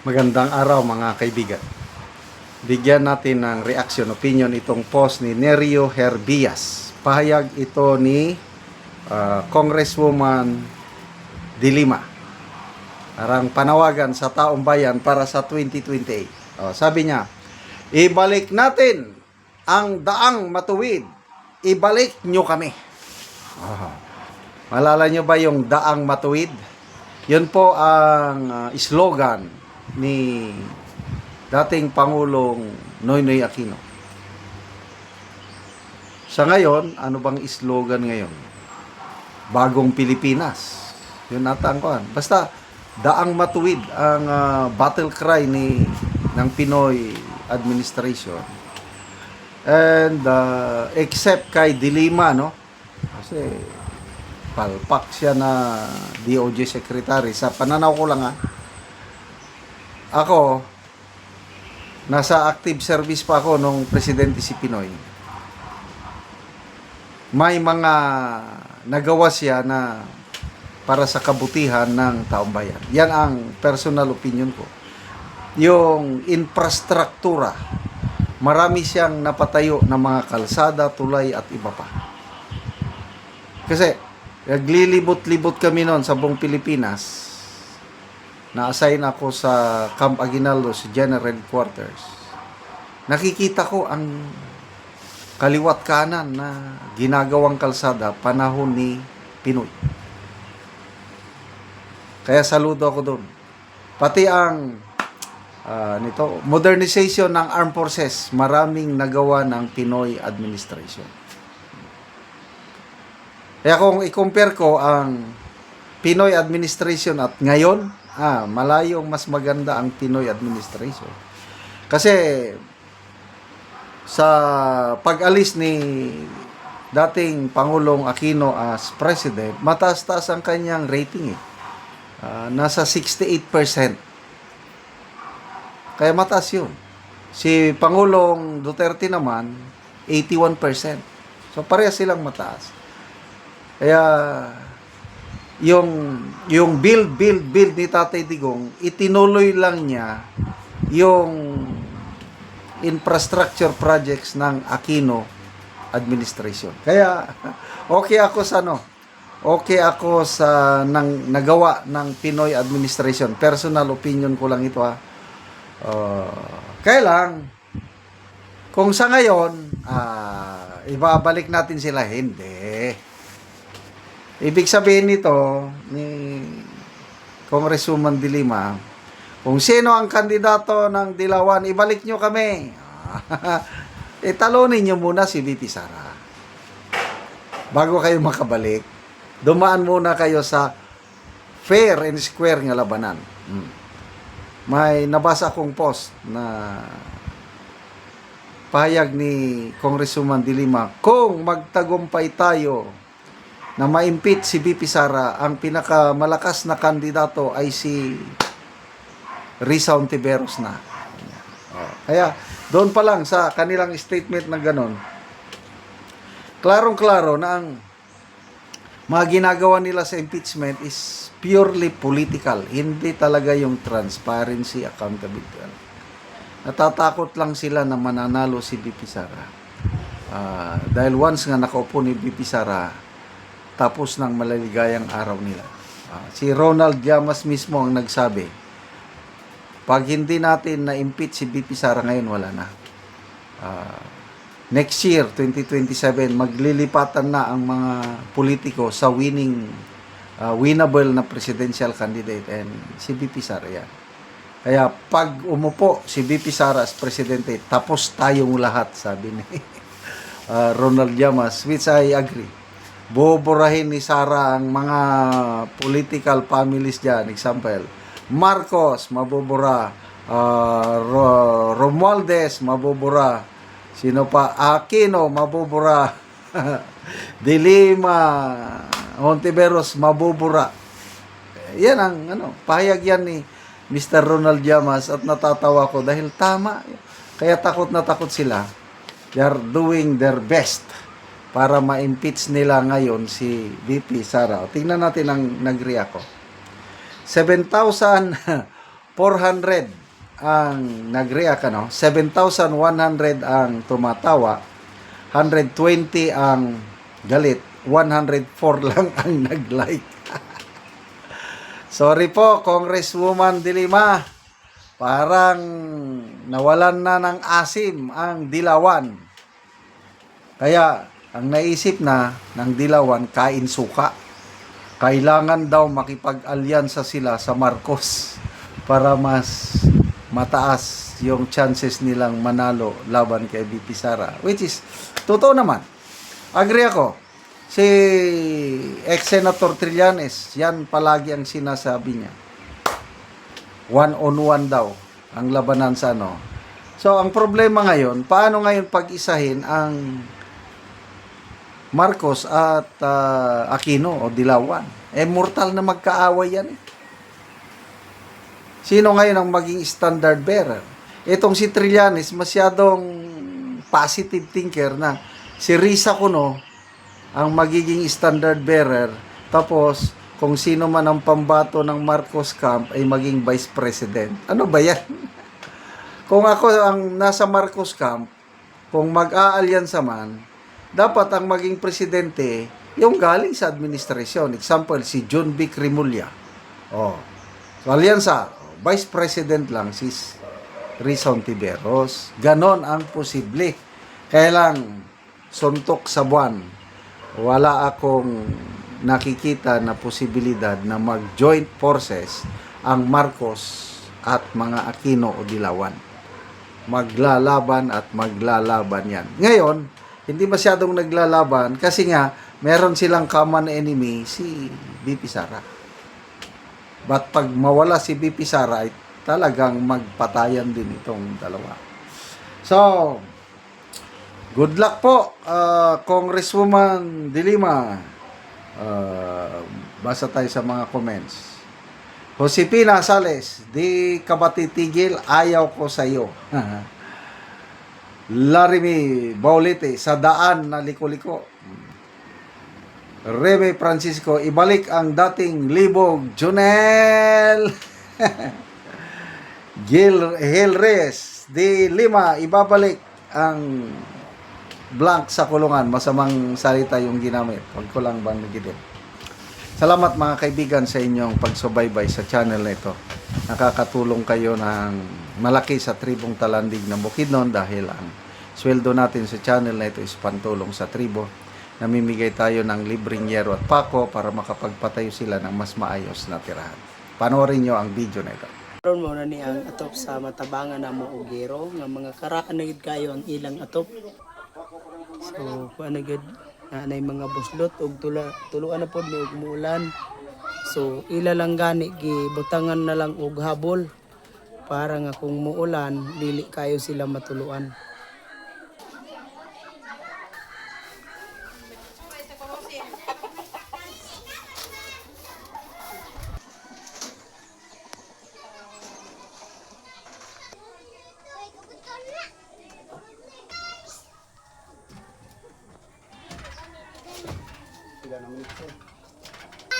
Magandang araw mga kaibigan. Bigyan natin ng reaction, opinion itong post ni Nerio Herbias. Pahayag ito ni Congresswoman Dilima. Parang panawagan sa taong bayan para sa 2028. Sabi niya, ibalik natin ang daang matuwid. Ibalik nyo kami. Malala nyo ba yung daang matuwid? Yun po ang slogan ni dating Pangulong Noynoy Aquino. Sa ngayon, ano bang slogan ngayon? Bagong Pilipinas. Yun ata ang kuhan. Basta, daang matuwid ang battle cry ng Pinoy administration. And except kay Dilima, no? Kasi palpak siya na DOJ secretary. Sa pananaw ko lang ako, nasa active service pa ako nung presidente si Pinoy. May mga nagawa siya na para sa kabutihan ng taong bayan. Yan ang personal opinion ko. Yung infrastruktura, marami siyang napatayo ng mga kalsada, tulay at iba pa. Kasi naglilibot-libot kami noon sa buong Pilipinas. Na-assign ako sa Camp Aguinaldo, sa General Quarters. Nakikita ko ang kaliwat kanan na ginagawang kalsada panahon ni Pinoy. Kaya saludo ako doon. Pati ang modernization ng armed forces, maraming nagawa ng Pinoy administration. Kaya kung i-compare ko ang Pinoy administration at ngayon, malayong mas maganda ang Pinoy administration. Kasi sa pag-alis ni dating Pangulong Aquino as President, mataas-taas ang kanyang rating nasa 68%. Kaya mataas yun. Si Pangulong Duterte naman, 81%. So parehas silang mataas. Kaya yung build ni Tatay Digong, itinuloy lang niya yung infrastructure projects ng Aquino administration. Kaya okay ako sa nagawa ng Pinoy administration. Personal opinion ko lang ito kaya lang kung sa ngayon ibabalik natin sila, hindi. Ibig sabihin nito ni Congresswoman Dilima, kung sino ang kandidato ng Dilawan, ibalik nyo kami. Talonin nyo muna si VP Sara. Bago kayo makabalik, dumaan muna kayo sa fair and square nga labanan. May nabasa akong post na pahayag ni Congresswoman Dilima, kung magtagumpay tayo na ma-impeach si VP Sara, ang pinakamalakas na kandidato ay si Risa Hontiveros na. Kaya doon pa lang sa kanilang statement na ganon, klarong-klaro na ang mga ginagawa nila sa impeachment is purely political. Hindi talaga yung transparency, accountability. Natatakot lang sila na mananalo si VP Sara. Dahil once nga nakaupo ni VP Sara, tapos ng malaligayang araw nila. Si Ronald Llamas mismo ang nagsabi, pag hindi natin na-impeach si VP Sara ngayon, wala na. Next year, 2027, maglilipatan na ang mga politiko sa winnable na presidential candidate, and si VP Sara yan. Kaya pag umupo si VP Sara as presidente, tapos tayong lahat, sabi ni Ronald Llamas, which I agree. Buburahin ni Sara ang mga political families dyan. Example, Marcos, mabubura. Romualdez, mabubura. Sino pa? Aquino, mabubura. Dilima, Hontiveros, mabubura. Yan ang pahayag yan ni Mr. Ronald Llamas, at natatawa ko dahil tama. Kaya takot na takot sila. They are doing their best para ma-impeach nila ngayon si VP Sara. Tingnan natin ang nag-react ko. 7,000 400 ang nag-react, 7,100 ang tumatawa, 120 ang galit, 104 lang ang nag-like. Sorry po, Congresswoman De Lima. Parang nawalan na ng asim ang Dilawan. Kaya, ang naisip na ng Dilawan, kain suka. Kailangan daw makipag-alyansa sila sa Marcos para mas mataas yung chances nilang manalo laban kay VP Sara. Which is, totoo naman. Agree ako. Si ex-Senator Trillanes, yan palagi ang sinasabi niya. One-on-one daw ang labanan sa ano. So, ang problema ngayon, paano ngayon pag-isahin ang Marcos at Aquino o Dilawan? Mortal na magkaaway yan. Sino ngayon ang maging standard bearer? Itong si Trillanes, masyadong positive thinker na si Risa Cuno ang magiging standard bearer. Tapos, kung sino man ang pambato ng Marcos camp ay maging vice president. Ano ba yan? Kung ako ang nasa Marcos camp, kung mag-aalyansa man, dapat ang maging presidente yung galing sa administrasyon. Example, si John B. Cremulya. So, alyansa, vice president lang si Risa Hontiveros. Ganon ang posible. Kaya lang, suntok sa buwan. Wala akong nakikita na posibilidad na mag-joint forces ang Marcos at mga Aquino o Dilawan. Maglalaban at maglalaban yan. Ngayon, hindi masyadong naglalaban kasi nga meron silang common enemy, si VP Sara. But pag mawala si VP Sara, ay talagang magpatayan din itong dalawa. So, good luck po, Congresswoman De Lima. Basa tayo sa mga comments. Josepina Sales, di ka ba titigil? Ayaw ko sa iyo. Larimi Baulite, sa daan na liko-liko. Reme Francisco, ibalik ang dating libog. Junel Gil Hilres De Lima, ibabalik ang blank sa kulungan. Masamang salita yung ginamit. Huwag ko lang banggidin. Salamat mga kaibigan sa inyong pagsubaybay sa channel na ito. Nakakatulong kayo ng malaki sa tribong Talandig ng Bukidnon dahil ang sweldo natin sa channel na ito is pantulong sa tribo. Namimigay tayo ng libreng yero at pako para makapagpatayo sila ng mas maayos na tirahan. Panoorin nyo ang video na ito. Karon mo na ni ang atop sa matabangan na mo ugero nga mga karaan na gid kayo ang ilang atop. So kuan na gid na mga buslot ug tuluan na pod ni ug muulan. So ila lang gani gibutangan na lang og habol para nga kung muulan dili kayo sila matuluan.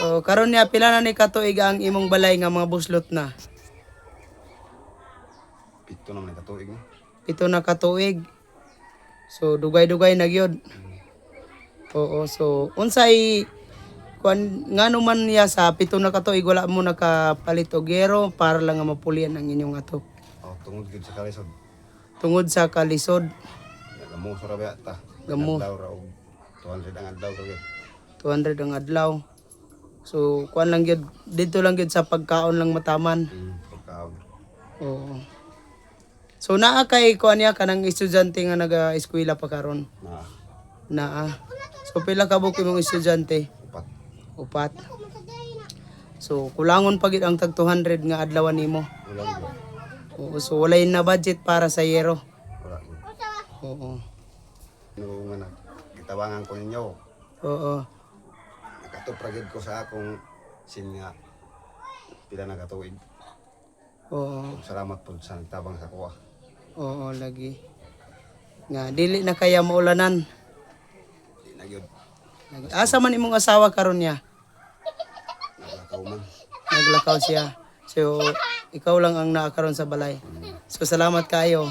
So karon niya pila na ni katuig ang imong balay nga mga buslot na? Pito naman katuig mo. Pito na katuig. So dugay-dugay na gyud. Oo, so unsay kuan ngano man niya sa pito na katuig wala mo nakapalit og gero para lang nga mapulian ang inyong atop. Oh, tungod gid sa kalisod. Tungod sa kalisod, Gamo sa rabi ta. Gamo. Adlaw ra og 200 ang adlaw kagay. 200 ang adlaw. So kuan lang gyud dito lang gyud sa pagkaon lang mataman. Pagkaon. Oo. So naa kay kuan niya kanang estudyante nga naga-eskwela pa karon. Na Naa. So pila ka buok imong estudyante? upat. Upat. So kulangon pa gid ang tag 200 nga adlawan nimo. Ulang gyud. Oo, so walay na budget para sa yero. Wala gyud. Oo. Nung nga gitabangan ko ninyo. Oo. Nakatupra gid ko sa akong sin nga pila na katuig. Oo. Salamat po sa nagtabang sa kuha. Oo, lagi. Nga dili na kaya maulanan. Di na gyud. Lagi. Asa man imong asawa karon niya? Naglakaw man. Naglakaw siya. So ikaw lang ang naakaroon sa balay. So salamat kayo.